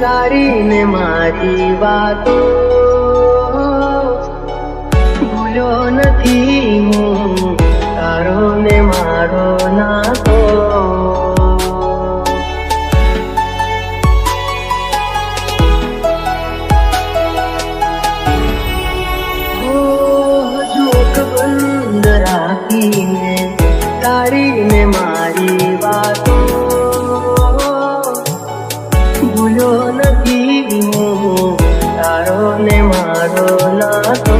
તારી ને મારી વાતો ભૂલ્યો નથી હું, તારો ને મારો નાતો. બંધ રાખીને તારી ને મારી વાતો ભૂલ્યો નથી હું, તારો ને મારો નાતો.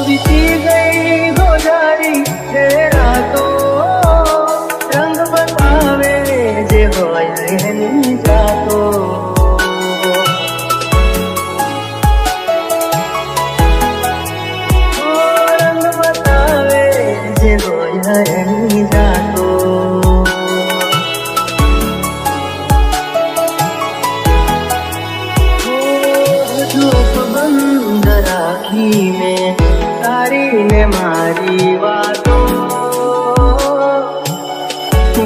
વીતી ગઈ ગોજારી તે રાતો, રંગ બતાવે જે હોય એની જાતો. રંગ બતાવે જે હોય એની જાતો. ચૂપ બંધ રાખીને તારી ને મારી વાતો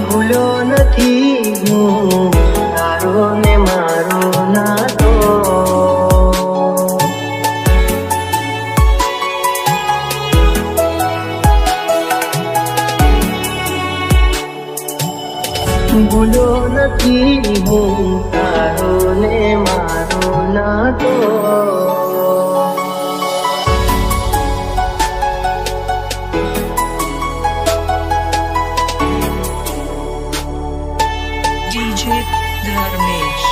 ભૂલ્યો નથી હું, તારો ને મારો નાતો. ભૂલ્યો નથી હું, તારો ને મારો નાતો. DJ Dharmesh.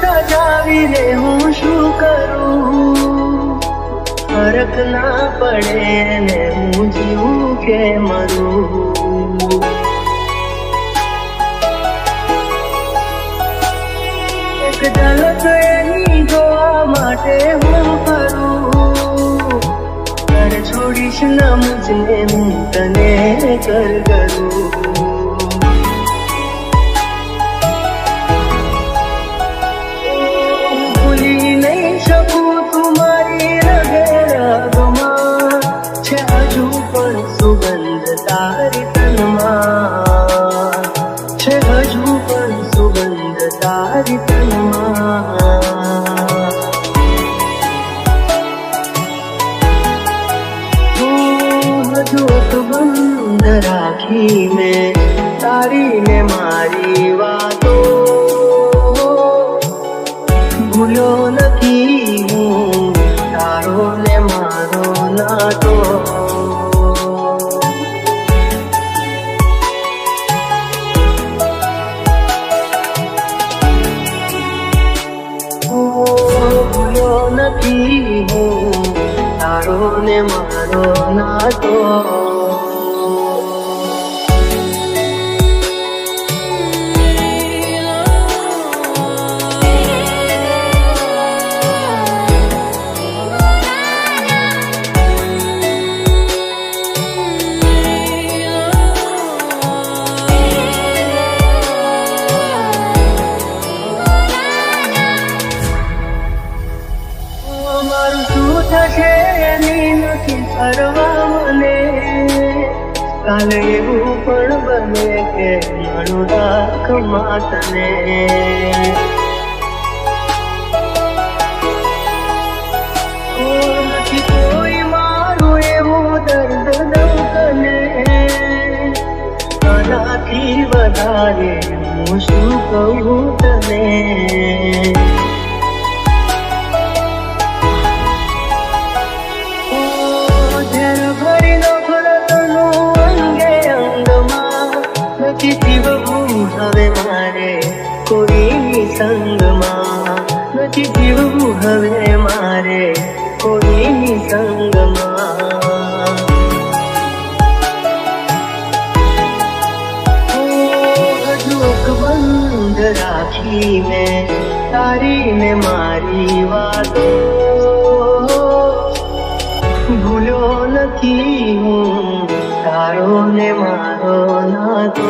સજાવીને હું શું કરું, ફરક ના પડે ને હું જીવું કે મરું. એક ઝલક એની જોવા માટે હું કરું, ઘર છોડીશ ના મુજને હું તને કરું. સુગંધ તારી તનમાં છે, હજુ પણ સુગંધ તારી તનમાં. હજુ બંધ રાખી મેં તારી ને મારી વાતો ભૂલ્યો નથી હું, તારો ને મારો નાતો. ભૂલ્યો નથી હું, તારો ને મારો નાતો. થશે એની નથી કરવા મને, કાલે એવું પણ બને કે મારું રાખમાં તને. નથી કોઈ મારું એવું દર્દ દઉં તને, આનાથી વધારે હું શું કહું તને. નથી જીવવું હવે મારે કોઈની સંગમાં, નથી જીવવું હવે મારે કોઈની સંગમાં. હજુ બંધ રાખી મેં તારી ને મારી વાતો ભૂલ્યો નથી. નથી હું તારો ને મારો નાતો.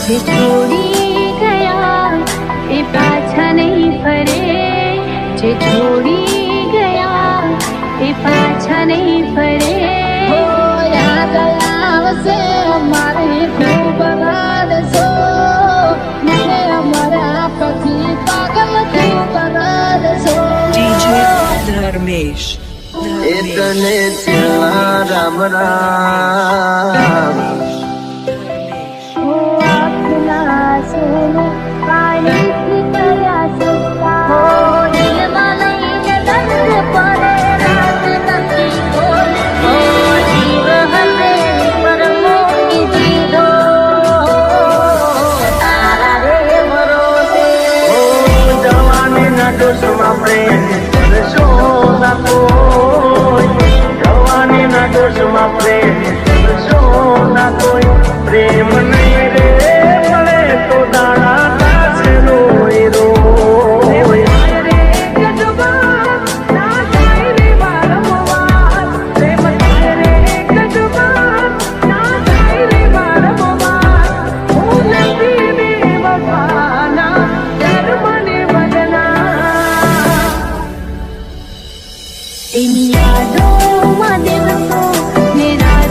જે છોડી ગયા એ પાછા નહીં ફરે, જે છોડી ગયા એ પાછા નહીં ફરે. યાદ આવશે અમારે ખૂબ રડશો, મને અમારા પછી પાગલ ખૂબ રડશો. DJ Dharmesh. તને ત્યાં રામ રામ. આપના સોનો પાણીથી કર્યા સસ્તા, દિલમાં લઈને દર્દ પડે રાત નથી કોલ. જીવ હશે પર મૂકી દીધો તારા રે ભરોસે. જવાનીના દોષમાં પ્રેમ કરશો ના કોઈ, જવાનીના દોષમાં પ્રેમ કરશો ના કોઈ. પ્રેમ નહીં રે મળે તો દાણા નાશે રોય રોય. એની યાદોમાં દિવસો ને રાત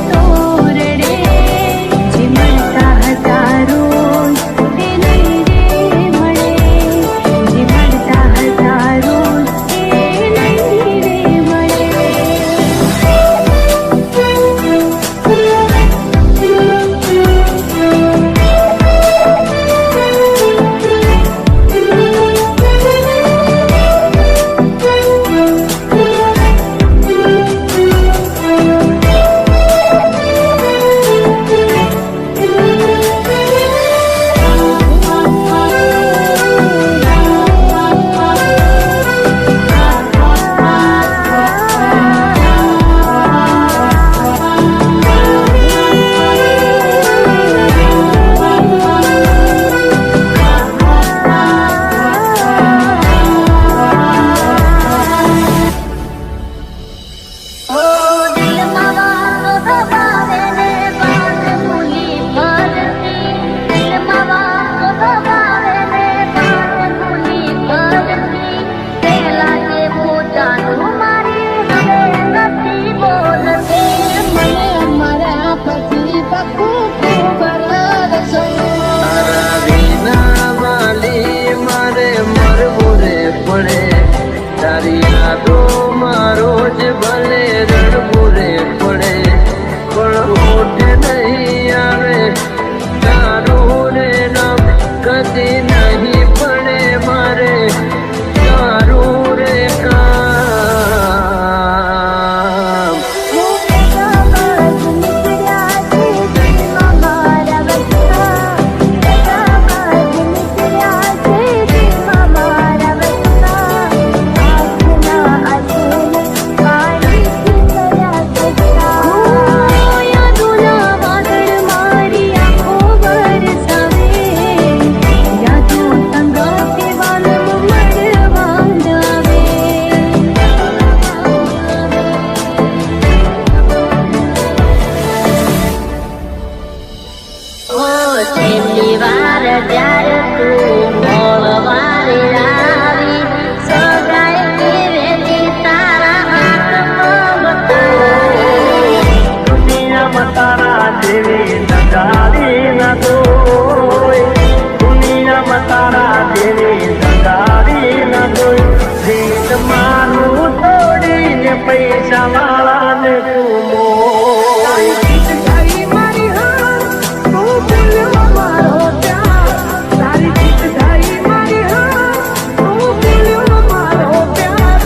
દિલ મારું તોડીને પૈસા વાળાને તું મોય. તારી થઈ મારી હાર, તું ભૂલ્યો મારો પ્યાર. તારી જીત થઈ મારી હાર, તું ભૂલ્યો મારો પ્યાર.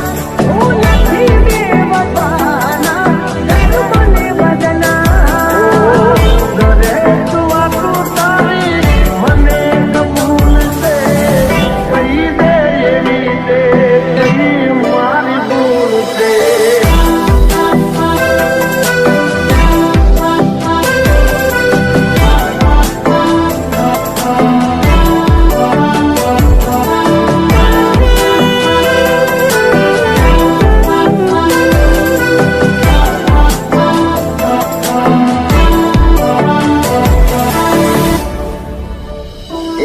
હું નથી બેવફાના, કર મને બદનામ. ઘરે તું આટલું તારી મને કબૂલ છે. કહી દે એવી તે કઈ મારી ભૂલ છે.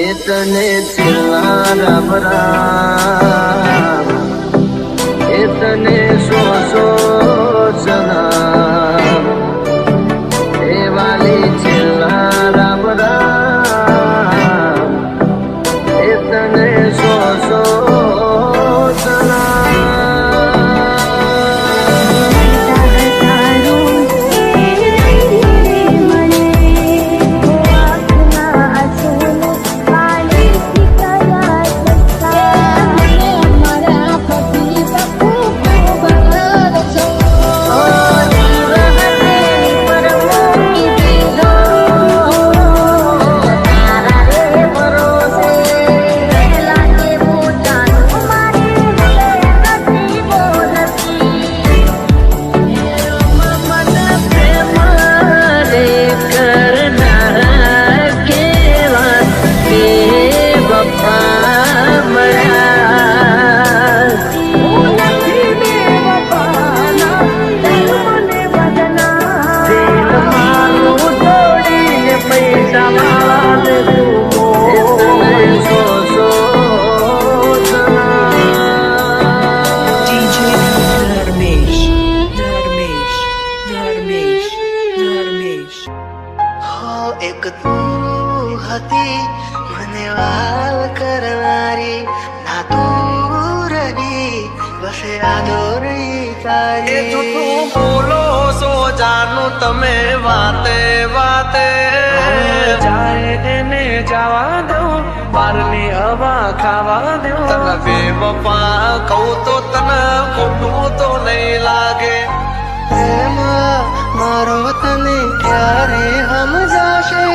इतने चिल्ला रब राम, इतने सो सनम. ए वाली चिल्ला रब राम, इतने सो सनम. DJ Dharmesh, Dharmesh, Dharmesh, Dharmesh. હો એક તું હતી મને વાલ કરનારી, ના તું રહી બસ યાદો રહી એ તારી. જૂઠું બોલો છો જાનું તમે વાતે વાતે. જાય એને જવા દો, બારની હવા ખાવા દો. તને બેવફા કહું તો તને ખોટું તો નહીં લાગે. પ્રેમ મારો તને ક્યારે સમજાશે?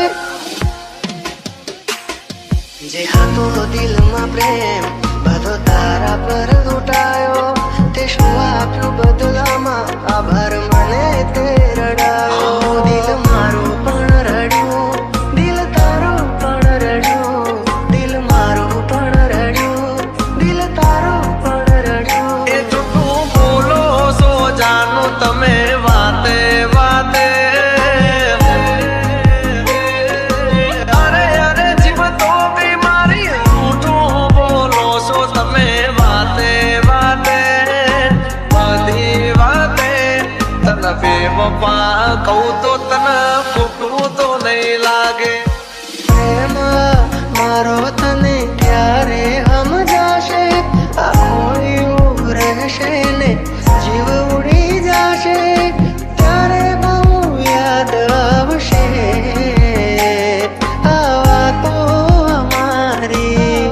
જે હતો દિલમાં પ્રેમ બધો તારા પર લૂંટાયો. તે શું આપ્યું બદલામાં? આભાર મને તે રડાયો. દિલ મારું પણ રડ્યું, દિલ તારું પણ રડ્યું. દિલ મારું પણ રડ્યું, દિલ તારું પણ રડ્યું. એ જૂઠું બોલો છો જાનું તમે વાતે વાતે. અરે અરે જીવ તો ગઈ મારી, જૂઠું બોલો છો તમે વાતે વાતે. બધી વાતે તને બેવફા કહું તો તને ખોટું તો નહીં લાગે. પ્રેમ મારો તને ક્યારે સમજાશે? આ ખોયું રહેશે ને જીવ ઉડી જશે, ત્યારે બહુ યાદ આવશે આ વાતો અમારી.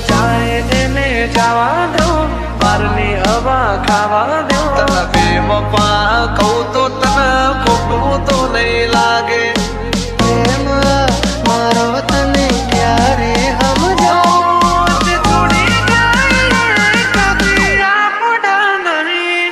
જાય એને જવા દો, બારની હવા ખાવા દો. તને બેવફા કહું તો તને ખોટું તો નહીં લાગે. પ્રેમ મારો તને ક્યારે સમજાશે? તોડી જાય કદી આ મોઢા નરી.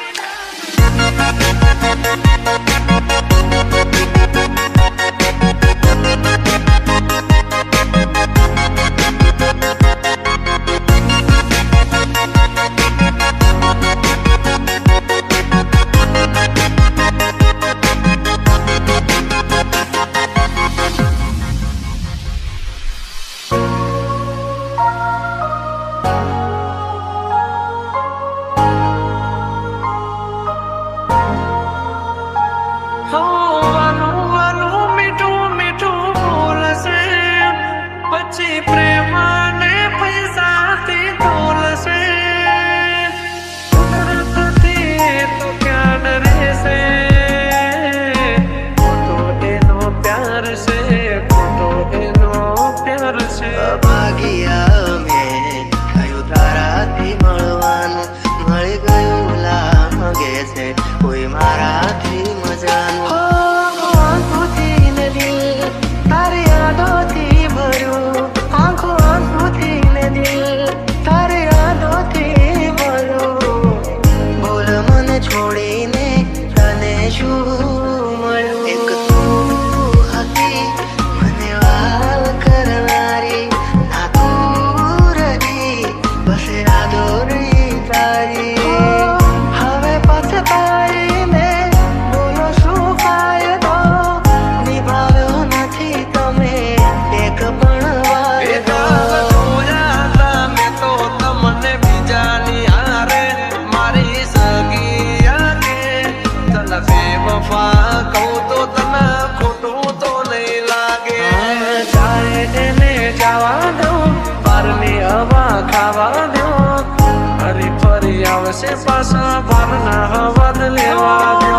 મળશે પાછા ભારના હવાદ લેવા દો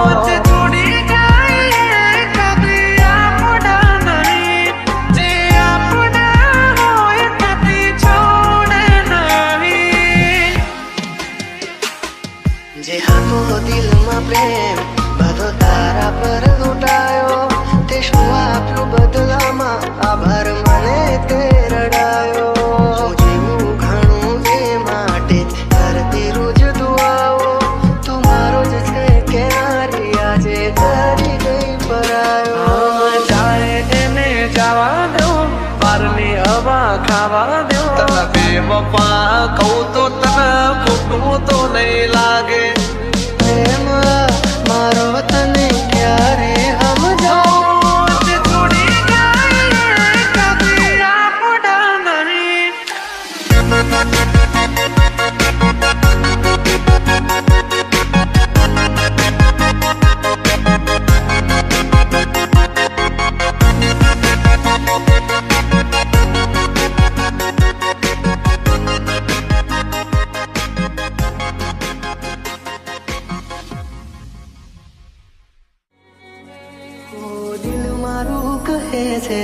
જોડી જાય કદી આપણા નહીં જે આપણા હોય કદી છોડે નહીં જે હતો દિલમાં પ્રેમ બધો તારા પર લૂંટાયો તે શું આપ્યું બદલામાં આભાર મને તે રડાયો હું જેવું ઘણું એ માટે કરતી રોજ દુઆઓ તું મારો જ છે કે નારી આજે કરી ગઈ પરાયો જાય એને જવા દો બારની હવા ખાવા દો તને બેવફા કહું તો તને ખોટું તો નહીં લાગે પ્રેમ મારો તને ક્યારે સમજાવો જોડી જાય કદી આપણા નહીં ઓ દિલ મારું કહે છે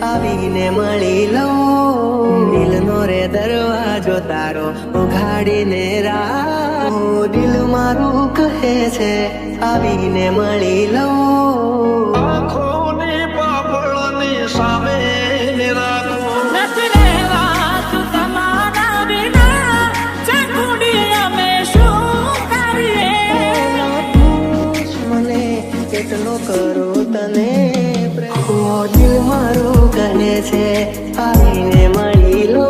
આવીને મળી લઉં દિલનો રે દરવાજો તારો ઉઘાડીને રા ઓ દિલ મારું કહે છે આવીને મળી લઉં આંખોની પાપડની સામે રાખો મને કેટલો કરો તને પ્રેમ ઓ દિલ મારું કહે છે આવીને મળી લો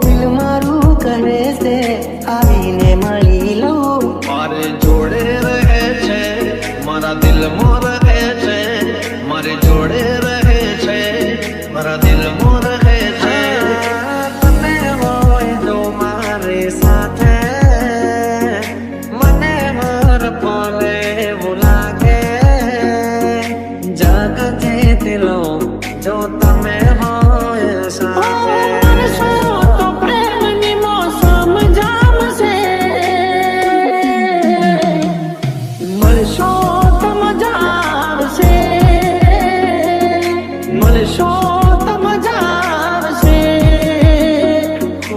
દિલ મારું કહે છે આવીને મળી લો મારે જોડે રહે છે મારા દિલમાં રહે છે મારે જોડે રહે છે મારા દિલમાં રહે છે તને હોય તો મારી સાથે મને હર પલે એવું લાગે જગથી દિલો જો તમે હોય સાથે મળશો તો મજા આવશે મળશો તો મજા આવશે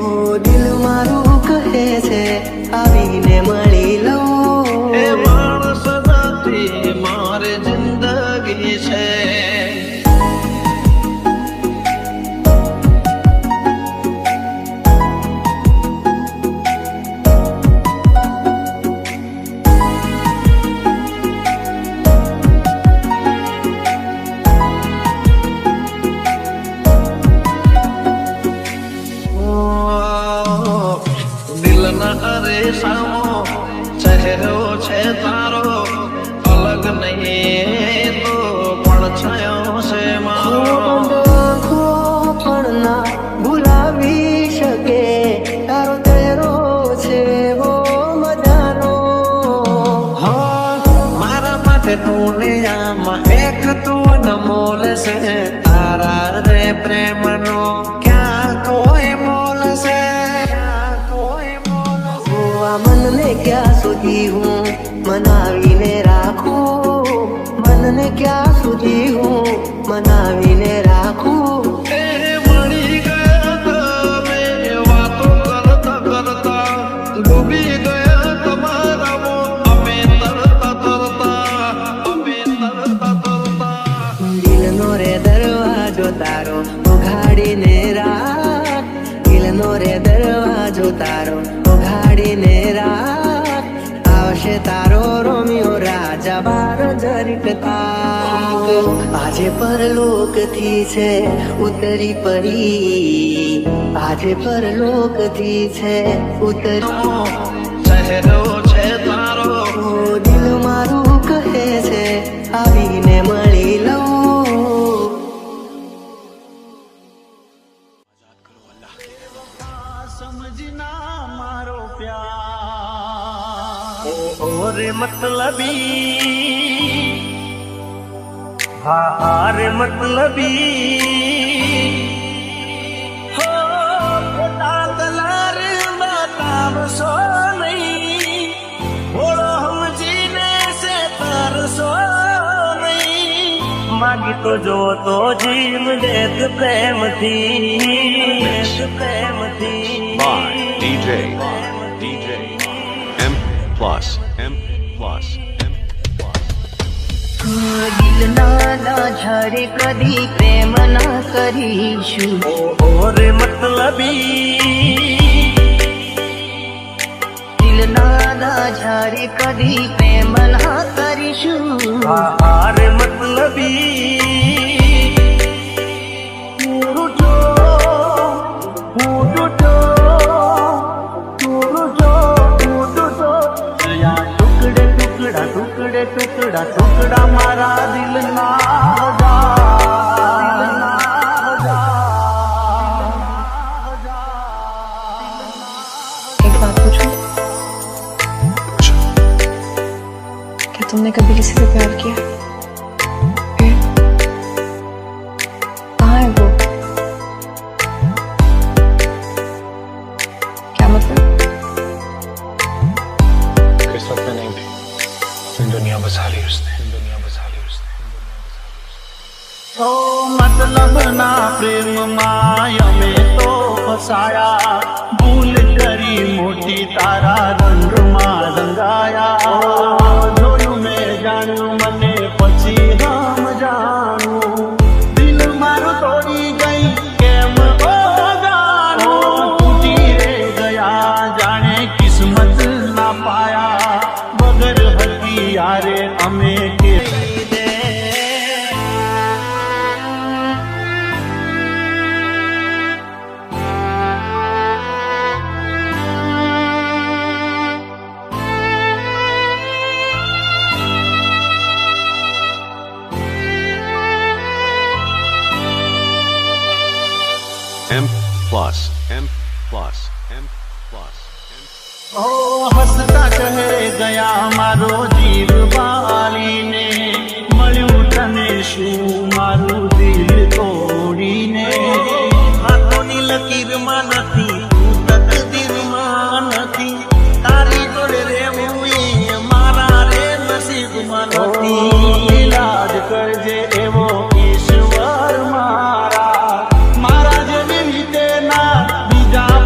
ઓ દિલ મારું કહે છે આવીને મળી લઉં એ માણસ નથી મારી જિંદગી છે દિલના રેસામો ચહેરો છે તારો અલગ નહીં તો પણ છાયો છે મારો આંખો પણ ના ભૂલાવી શકે તારો ચહેરો છે વો મજાનો મારા માટે દુનિયામાં એક તું અનમોલ છે તારા રે પ્રેમનો ક્યાં કોઈ મોલ છે ક્યાં કોઈ મોલ છે આ મનને ક્યાં સુધી હું મનાવીને રાખું મનને ક્યાં સુધી હું મનાવીને રાખું એ મળી ગયા તમે વાતો કરતા કરતા ડૂબી ગયા તમારામાં અમે તરતા તરતા દિલનો રે દરવાજો તારો ઉઘાડીને રાખ દિલનો રે દરવાજો તારો ઉઘાડીને રાખ આવશે તારો રોમિયો રાજા બાર જરીકતા આજે પરલોકથી છે ઉતરી પડી આજે પરલોકથી છે ઉતરી ચહેરો છે તારો ઓ દિલ મારું કહે છે આવીને મળી લઉં સમજના મારો પ્યાર ઓરે મતલબી હારે મતલબી હો ખોટા દલાર બતાવશો નહીં તો જો તો જીવ દેત પ્રેમથી by DJ M plus M plus M plus. દિલ ના ઝાડે કદી પ્રેમ ના કરીશું ઓરે મતલબી દિલ ના ઝાડે કદી પ્રેમ ના કરીશું આરે મતલબી ટુકડે ટુકડા ટુકડા મારા દિલના एक बात पूछूं? क्या तुमने कभी किसी से प्यार किया? फिर कहाँ है वो? क्या मतलब? किस्मत में नहीं थी, दुनिया बसा ली उसने। ઓ મતલબ ના પ્રેમમાં અમે તો ફસાયા ભૂલ કરી મોટી તારા રંગમાં રંગાયા જોયું મેં જાણ્યું મને પછી હમ જાણું દિલ મારું તોડી ગઈ કેમ ઓ જાણું તૂટી રે ગયા જાણે કિસ્મત ના પાયા વગર હતી યારે અમે કે M plus M plus M plus M. ઓ હસતા ચહેરે ગયા મારો જીવ બાલીને મળ્યું તને શું મારું દિલ તોડીને હાથોની લકીરમાં નથી તું તકદીરમાં નથી તારી જોડે રહેવું એ મારા રે નસીબમાં નથી ઇલાજ કરજે એવો ઈશ્વર મારા મારા જેવી રીતે ના બીજા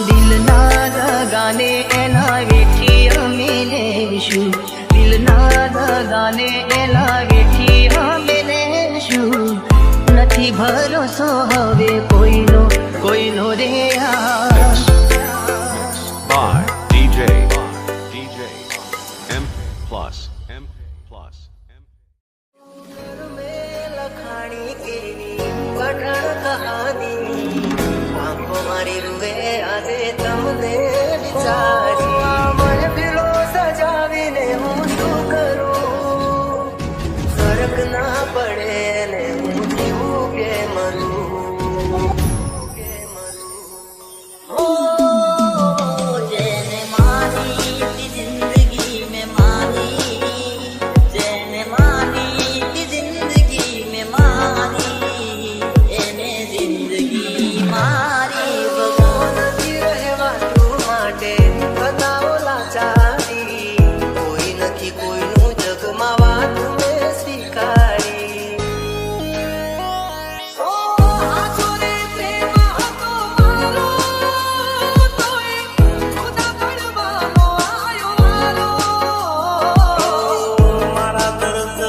દિલ ના ગાને એના વેઠી અમે લેશું દિલ ના ગાને એના વેઠી અમે લેશું નથી ભરોસો હવે કોઈનો રે By DJ M plus M plus M. લખાણી કેવી પઠણ કહાની આંખો મારી રૂવે આજે તમને વિચારી મને પીળો સજાવીને હું શું કરું ફરક ના પડે ને હું જીવું કે મરું ઓ જેને માની જિંદગી મેં માની જેને માની જિંદગી મેં માની એને જિંદગી મારી ભગવાનથી રહેવાનું માટે બતાવો લાચારી કોઈ નથી કોઈનું જગમાં વાત મેં સ્વીકારી ઓ આજો રે પ્રેમ હતો મારો તોય ખુદા પડવાનો આયો મારો મારા દર્દ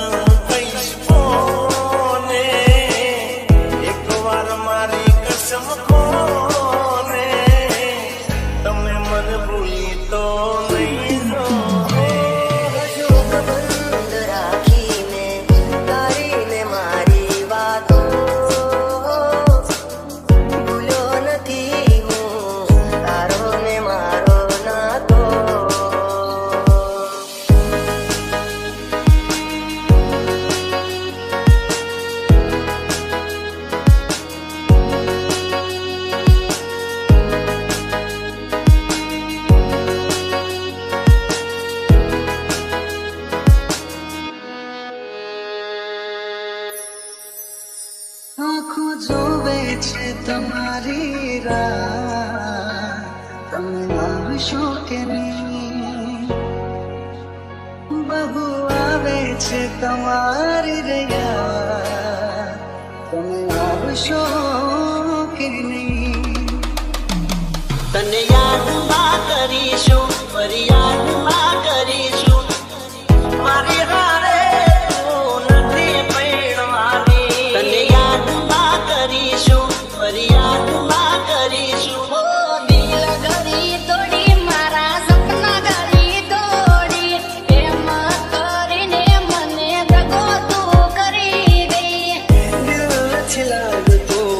કહીશ કોને એક વાર મારી કસમ કોને તમે મને ભૂલી તો નહીં બંધ રાખીને તારીને મારી વાતો ભૂલ્યો નથી હું તારો ને મારો નાતો આંખો જોવે છે તમારી રાહ તમે આવશો કે નહીં આહુ આવે છે તમારી રહ્યા તમે આવશો કે નહીં તને યાદમાં કરીશું ફરિયાદમાં કરીશું મારી હારે તું નથી પૈણવાની તને યાદમાં કરીશું ફરિયાદમાં કરીશું દિલ ઘડી તોડી મારા સપના ઘડી તોડી એમ કરીને મને દગો તું કરી ગઈ દિલ નથી લાગતું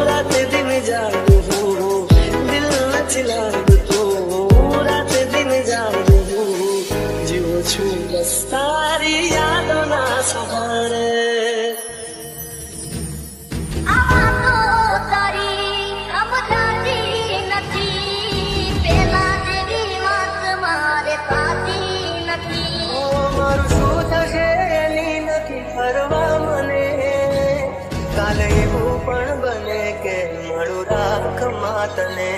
રાતે દિન જાગું દિલ નથી લાગતું રાતે દિન જાગું જીવું છું બસ તારી યાદોના સહારે આ તો તારી સમજાતી નથી પેલા જેવી વાત મારે થતી નથી મારું શું થશે એની નથી ફરવા મને કાલે એવું પણ બને કે મળું રાખમાં તને